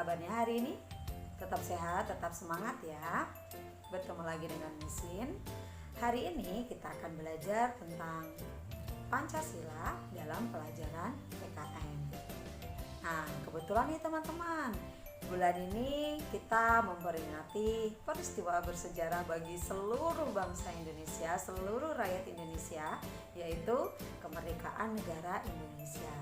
kabarnya hari ini? Tetap sehat, tetap semangat ya. Bertemu lagi dengan Misin. Hari ini kita akan belajar tentang Pancasila dalam pelajaran PKN. Nah, kebetulan nih teman-teman, bulan ini kita memperingati peristiwa bersejarah bagi seluruh bangsa Indonesia, seluruh rakyat Indonesia, yaitu kemerdekaan negara Indonesia.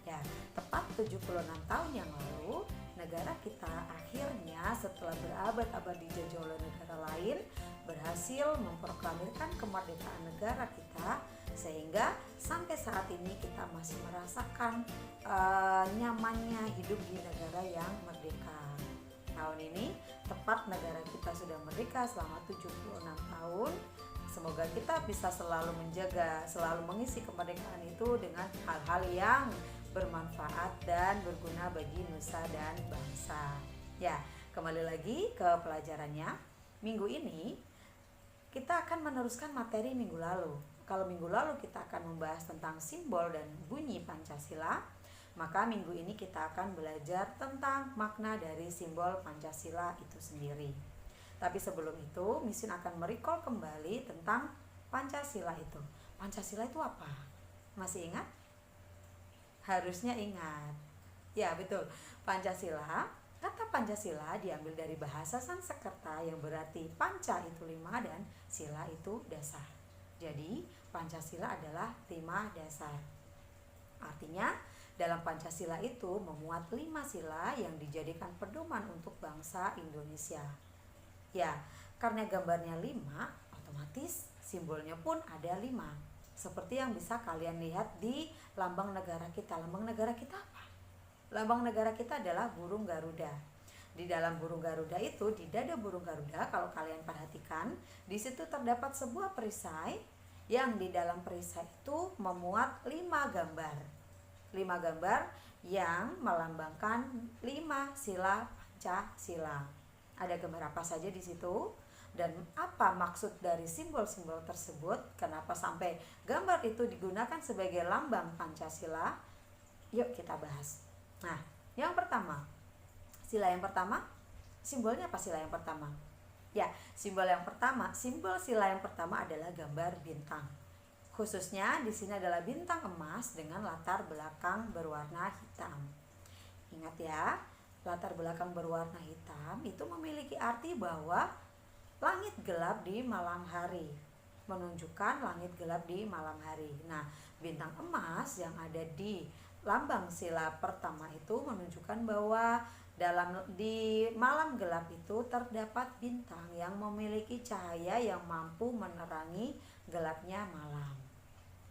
Ya, tepat 76 tahun yang lalu, negara kita akhirnya setelah berabad-abad dijajah oleh negara lain berhasil memproklamirkan kemerdekaan negara kita, sehingga sampai saat ini kita masih merasakan nyamannya hidup di negara yang merdeka. Tahun ini tepat negara kita sudah merdeka selama 76 tahun. Semoga kita bisa selalu menjaga, selalu mengisi kemerdekaan itu dengan hal-hal yang bermanfaat dan berguna bagi nusa dan bangsa. Ya, kembali lagi ke pelajarannya. Minggu ini kita akan meneruskan materi minggu lalu. Kalau minggu lalu kita akan membahas tentang simbol dan bunyi Pancasila, maka minggu ini kita akan belajar tentang makna dari simbol Pancasila itu sendiri. Tapi sebelum itu, Misin akan merecall kembali tentang Pancasila itu. Pancasila itu apa? Masih ingat? Harusnya ingat. Ya, betul. Pancasila, kata Pancasila diambil dari bahasa Sanskerta yang berarti panca itu 5 dan sila itu dasar. Jadi, Pancasila adalah 5 dasar. Artinya, dalam Pancasila itu memuat 5 sila yang dijadikan pedoman untuk bangsa Indonesia. Ya, karena gambarnya 5, otomatis simbolnya pun ada 5. Seperti yang bisa kalian lihat di lambang negara kita. Lambang negara kita apa? Lambang negara kita adalah burung Garuda. Di dalam burung Garuda itu, di dada burung Garuda, kalau kalian perhatikan, di situ terdapat sebuah perisai yang di dalam perisai itu memuat 5 gambar. 5 gambar yang melambangkan 5 sila Pancasila. Ada gambar apa saja di situ? Dan apa maksud dari simbol-simbol tersebut? Kenapa sampai gambar itu digunakan sebagai lambang Pancasila? Yuk kita bahas. Nah, yang pertama, sila yang pertama, simbolnya apa sila yang pertama? Ya, simbol sila yang pertama adalah gambar bintang. Khususnya di sini adalah bintang emas dengan latar belakang berwarna hitam. Ingat ya, latar belakang berwarna hitam itu memiliki arti bahwa langit gelap di malam hari, menunjukkan langit gelap di malam hari. Nah, bintang emas yang ada di lambang sila pertama itu menunjukkan bahwa di malam gelap itu terdapat bintang yang memiliki cahaya yang mampu menerangi gelapnya malam.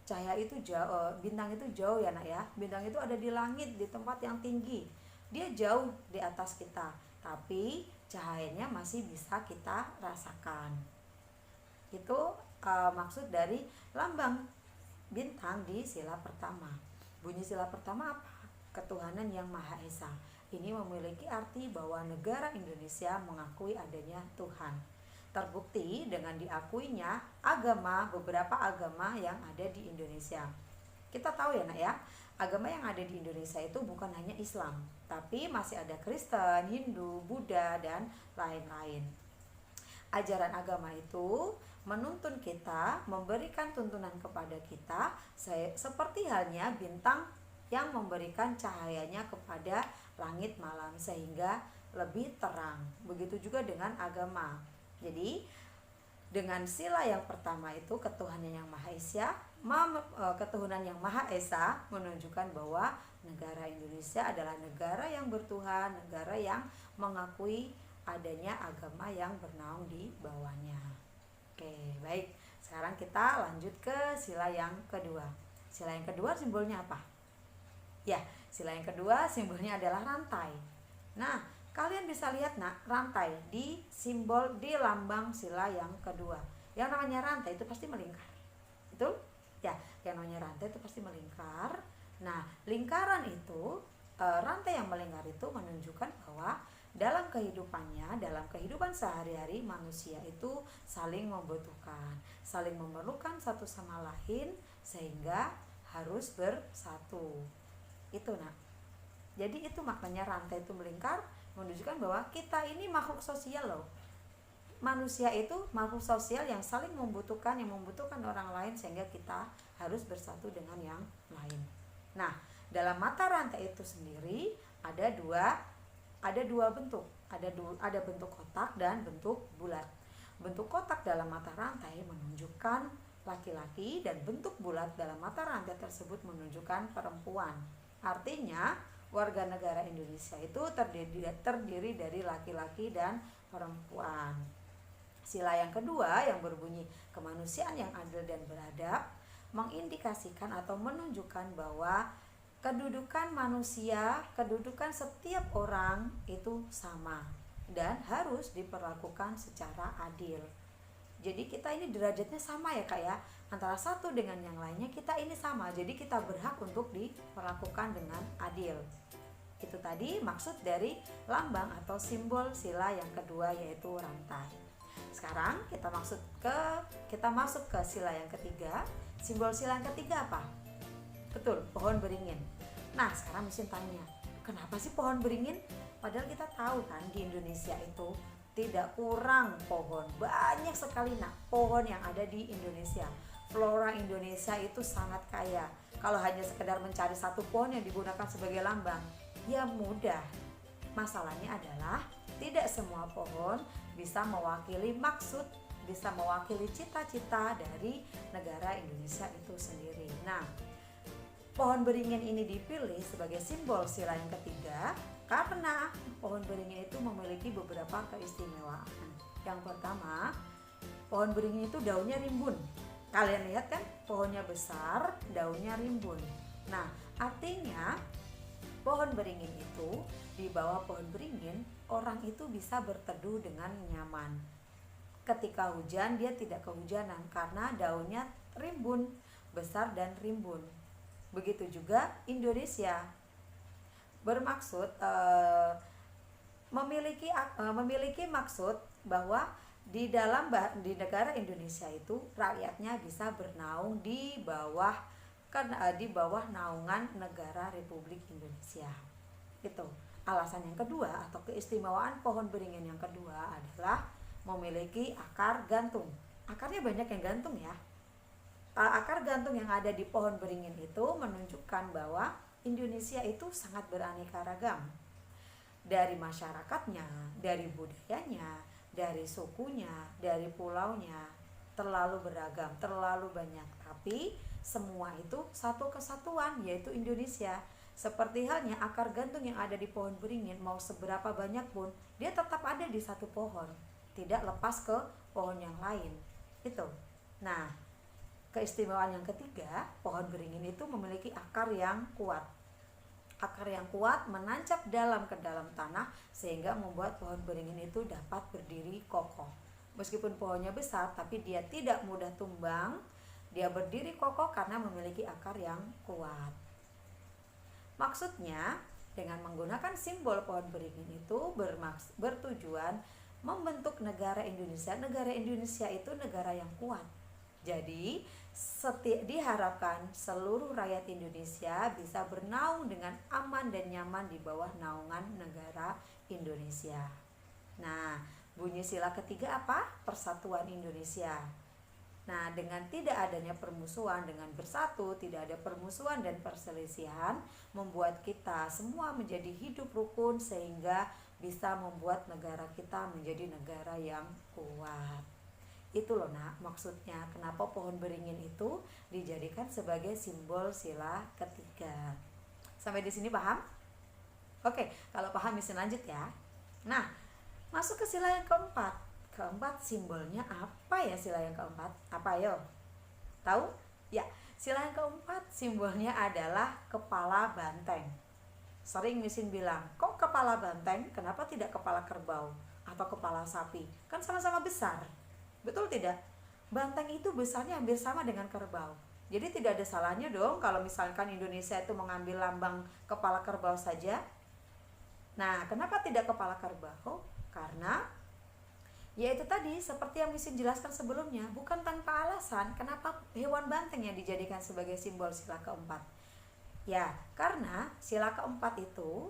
Cahaya itu jauh, bintang itu jauh ya nak ya. Bintang itu ada di langit, di tempat yang tinggi. Dia jauh di atas kita, tapi cahayanya masih bisa kita rasakan. Itu maksud dari lambang bintang di sila pertama. Bunyi sila pertama apa? Ketuhanan yang Maha Esa. Ini memiliki arti bahwa negara Indonesia mengakui adanya Tuhan. Terbukti dengan diakuinya beberapa agama yang ada di Indonesia. Kita tahu ya nak ya, agama yang ada di Indonesia itu bukan hanya Islam, tapi masih ada Kristen, Hindu, Buddha, dan lain-lain. Ajaran agama itu menuntun kita, memberikan tuntunan kepada kita, seperti halnya bintang yang memberikan cahayanya kepada langit malam sehingga lebih terang. Begitu juga dengan agama. Jadi, dengan sila yang pertama itu ketuhanan yang Maha Esa menunjukkan bahwa negara Indonesia adalah negara yang bertuhan, negara yang mengakui adanya agama yang bernaung di bawahnya. Oke, baik. Sekarang kita lanjut ke sila yang kedua. Sila yang kedua simbolnya apa? Ya, sila yang kedua simbolnya adalah rantai. Nah, kalian bisa lihat nak, rantai di lambang sila yang kedua. Yang namanya rantai itu pasti melingkar. Betul? Ya, yang namanya rantai itu pasti melingkar. Nah, lingkaran itu, rantai yang melingkar itu menunjukkan bahwa dalam kehidupannya, dalam kehidupan sehari-hari manusia itu saling membutuhkan, saling memerlukan satu sama lain sehingga harus bersatu. Itu nak. Jadi itu maknanya rantai itu melingkar, menunjukkan bahwa kita ini makhluk sosial loh. Manusia itu makhluk sosial yang saling membutuhkan, yang membutuhkan orang lain, sehingga kita harus bersatu dengan yang lain. Nah, dalam mata rantai itu sendiri ada dua bentuk. Ada bentuk kotak dan bentuk bulat. Bentuk kotak dalam mata rantai menunjukkan laki-laki dan bentuk bulat dalam mata rantai tersebut menunjukkan perempuan. Artinya, warga negara Indonesia itu terdiri dari laki-laki dan perempuan. Sila yang kedua yang berbunyi kemanusiaan yang adil dan beradab mengindikasikan atau menunjukkan bahwa kedudukan manusia, kedudukan setiap orang itu sama dan harus diperlakukan secara adil. Jadi kita ini derajatnya sama ya Kak ya, antara satu dengan yang lainnya kita ini sama, jadi kita berhak untuk diperlakukan dengan adil. Itu tadi maksud dari lambang atau simbol sila yang kedua, yaitu rantai. Sekarang kita masuk ke sila yang ketiga. Simbol sila yang ketiga apa? Betul, pohon beringin. Nah, sekarang mesti tanya, kenapa sih pohon beringin? Padahal kita tahu kan di Indonesia itu tidak kurang pohon, banyak sekali pohon yang ada di Indonesia. Flora Indonesia itu sangat kaya. Kalau hanya sekedar mencari satu pohon yang digunakan sebagai lambang, ya mudah. Masalahnya adalah tidak semua pohon bisa mewakili maksud, bisa mewakili cita-cita dari negara Indonesia itu sendiri. Nah, pohon beringin ini dipilih sebagai simbol sila yang ketiga karena pohon beringin itu memiliki beberapa keistimewaan. Yang pertama, pohon beringin itu daunnya rimbun. Kalian lihat kan, pohonnya besar, daunnya rimbun. Nah, artinya pohon beringin itu, di bawah pohon beringin, orang itu bisa berteduh dengan nyaman. Ketika hujan, dia tidak kehujanan karena daunnya rimbun, besar dan rimbun. Begitu juga Indonesia. Bermaksud memiliki maksud bahwa di negara Indonesia itu rakyatnya bisa bernaung di bawah naungan negara Republik Indonesia. Itu alasan yang kedua atau keistimewaan pohon beringin yang kedua adalah memiliki akar gantung. Akarnya banyak yang gantung ya. Akar gantung yang ada di pohon beringin itu menunjukkan bahwa Indonesia itu sangat beraneka ragam. Dari masyarakatnya, dari budayanya, dari sukunya, dari pulaunya, terlalu beragam, terlalu banyak. Tapi semua itu satu kesatuan, yaitu Indonesia. Seperti halnya akar gantung yang ada di pohon beringin, mau seberapa banyak pun, dia tetap ada di satu pohon, tidak lepas ke pohon yang lain. Itu. Nah, keistimewaan yang ketiga, pohon beringin itu memiliki akar yang kuat. Akar yang kuat menancap ke dalam tanah sehingga membuat pohon beringin itu dapat berdiri kokoh. Meskipun pohonnya besar, tapi dia tidak mudah tumbang. Dia berdiri kokoh karena memiliki akar yang kuat. Maksudnya, dengan menggunakan simbol pohon beringin itu bertujuan membentuk negara Indonesia. Negara Indonesia itu negara yang kuat. Jadi, diharapkan seluruh rakyat Indonesia bisa bernaung dengan aman dan nyaman di bawah naungan negara Indonesia. Nah, bunyi sila ketiga apa? Persatuan Indonesia. Nah, dengan tidak adanya permusuhan, dengan bersatu, tidak ada permusuhan dan perselisihan, membuat kita semua menjadi hidup rukun sehingga bisa membuat negara kita menjadi negara yang kuat. Itu loh maksudnya kenapa pohon beringin itu dijadikan sebagai simbol sila ketiga. Sampai di sini paham? Oke, kalau paham bisa lanjut ya. Nah, masuk ke sila yang keempat. Keempat simbolnya apa ya sila yang keempat? Apa ayo? Tahu? Ya, sila yang keempat simbolnya adalah kepala banteng. Sering Misin bilang, kok kepala banteng? Kenapa tidak kepala kerbau atau kepala sapi? Kan sama-sama besar. Betul tidak? Banteng itu besarnya hampir sama dengan kerbau. Jadi tidak ada salahnya dong kalau misalkan Indonesia itu mengambil lambang kepala kerbau saja. Nah, kenapa tidak kepala kerbau? Karena yaitu tadi seperti yang Misin jelaskan sebelumnya, bukan tanpa alasan kenapa hewan banteng yang dijadikan sebagai simbol sila keempat. Ya, karena sila keempat itu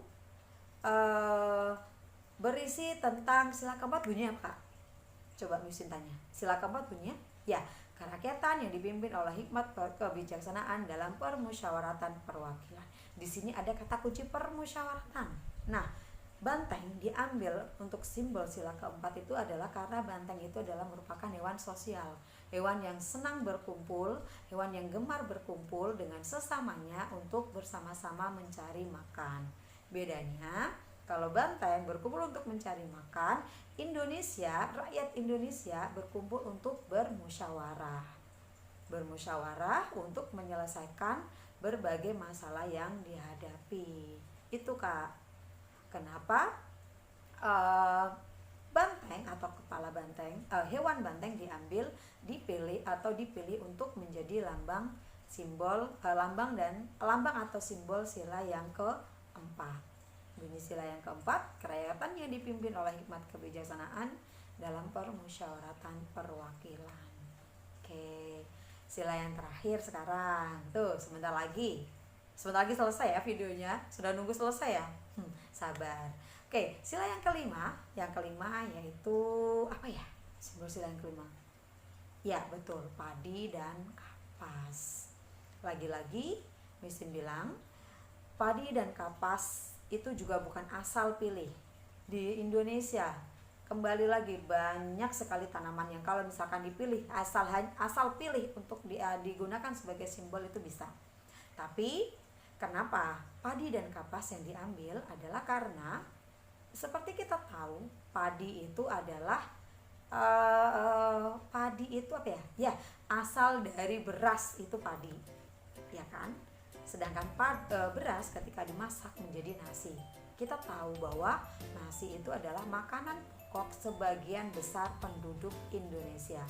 berisi tentang sila keempat bunyinya apa, Kak? Coba Misin tanya. Sila keempat bunyinya ya, kerakyatan yang dipimpin oleh hikmat kebijaksanaan dalam permusyawaratan perwakilan. Di sini ada kata kunci permusyawaratan. Nah, banteng diambil untuk simbol sila keempat itu adalah karena banteng itu adalah merupakan hewan sosial, hewan yang senang berkumpul, hewan yang gemar berkumpul dengan sesamanya untuk bersama-sama mencari makan. Bedanya, kalau banteng berkumpul untuk mencari makan, Indonesia, rakyat Indonesia berkumpul untuk bermusyawarah. Bermusyawarah untuk menyelesaikan berbagai masalah yang dihadapi. Itu, Kak. Kenapa banteng atau kepala banteng, hewan banteng dipilih untuk menjadi lambang simbol lambang atau simbol sila yang keempat. Bunyi sila yang keempat, kerakyatan yang dipimpin oleh hikmat kebijaksanaan dalam permusyawaratan perwakilan. Oke, sila yang terakhir sekarang. Tuh, sebentar lagi selesai ya videonya. Sudah nunggu selesai ya? Sabar. Oke, sila yang kelima yaitu apa ya? Simbol sila yang kelima. Ya, betul, padi dan kapas. Lagi-lagi Misin bilang, padi dan kapas itu juga bukan asal pilih. Di Indonesia, kembali lagi banyak sekali tanaman yang kalau misalkan dipilih asal pilih untuk digunakan sebagai simbol itu bisa. Tapi kenapa padi dan kapas yang diambil adalah karena seperti kita tahu padi itu adalah padi itu apa ya? Ya, asal dari beras itu padi, ya kan? Sedangkan beras ketika dimasak menjadi nasi. Kita tahu bahwa nasi itu adalah makanan pokok sebagian besar penduduk Indonesia.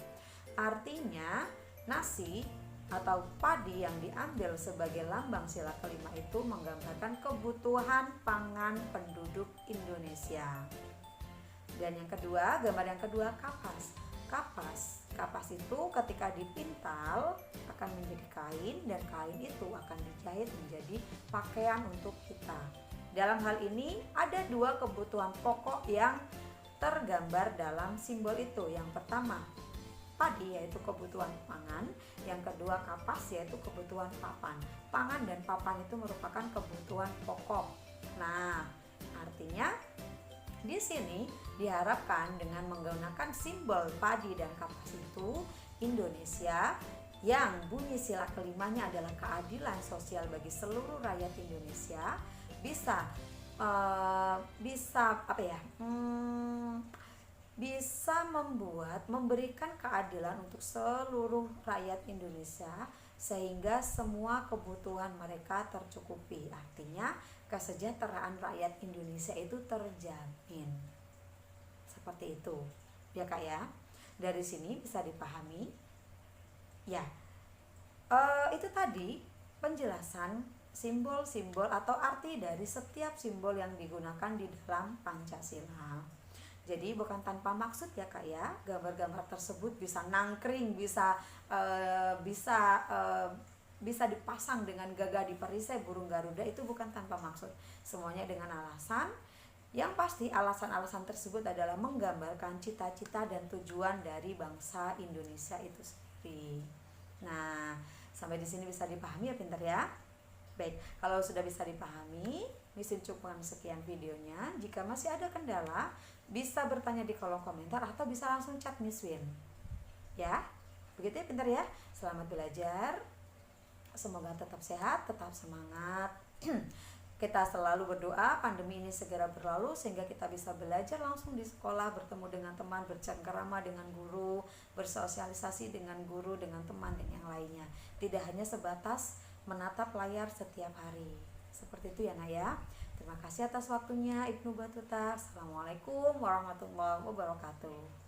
Artinya nasi atau padi yang diambil sebagai lambang sila kelima itu menggambarkan kebutuhan pangan penduduk Indonesia. Dan yang kedua, gambar yang kedua, kapas. Kapas itu ketika dipintal akan menjadi kain, dan kain itu akan dijahit menjadi pakaian untuk kita. Dalam hal ini ada dua kebutuhan pokok yang tergambar dalam simbol itu. Yang pertama, padi yaitu kebutuhan pangan, yang kedua kapas yaitu kebutuhan papan. Pangan dan papan itu merupakan kebutuhan pokok. Nah, artinya di sini diharapkan dengan menggunakan simbol padi dan kapas itu, Indonesia yang bunyi sila kelimanya adalah keadilan sosial bagi seluruh rakyat Indonesia bisa memberikan keadilan untuk seluruh rakyat Indonesia sehingga semua kebutuhan mereka tercukupi. Artinya kesejahteraan rakyat Indonesia itu terjamin. Seperti itu. Ya, Kak ya. Dari sini bisa dipahami. Ya. Itu tadi penjelasan simbol-simbol atau arti dari setiap simbol yang digunakan di dalam Pancasila. Jadi bukan tanpa maksud ya, Kak ya. Gambar-gambar tersebut bisa nangkring, bisa dipasang dengan gagah di perisai burung Garuda, itu bukan tanpa maksud. Semuanya dengan alasan. Yang pasti alasan-alasan tersebut adalah menggambarkan cita-cita dan tujuan dari bangsa Indonesia itu sendiri. Nah, sampai di sini bisa dipahami ya, pintar ya. Baik, kalau sudah bisa dipahami, Misin cukupkan sekian videonya. Jika masih ada kendala, bisa bertanya di kolom komentar atau bisa langsung chat Miss Win. Ya, begitu ya, pintar ya. Selamat belajar. Semoga tetap sehat, tetap semangat. Kita selalu berdoa pandemi ini segera berlalu sehingga kita bisa belajar langsung di sekolah, bertemu dengan teman, bercengkerama dengan guru, bersosialisasi dengan guru, dengan teman dan yang lainnya. Tidak hanya sebatas menatap layar setiap hari. Seperti itu ya, Nak ya. Terima kasih atas waktunya, Ibnu Batuta. Assalamualaikum warahmatullahi wabarakatuh.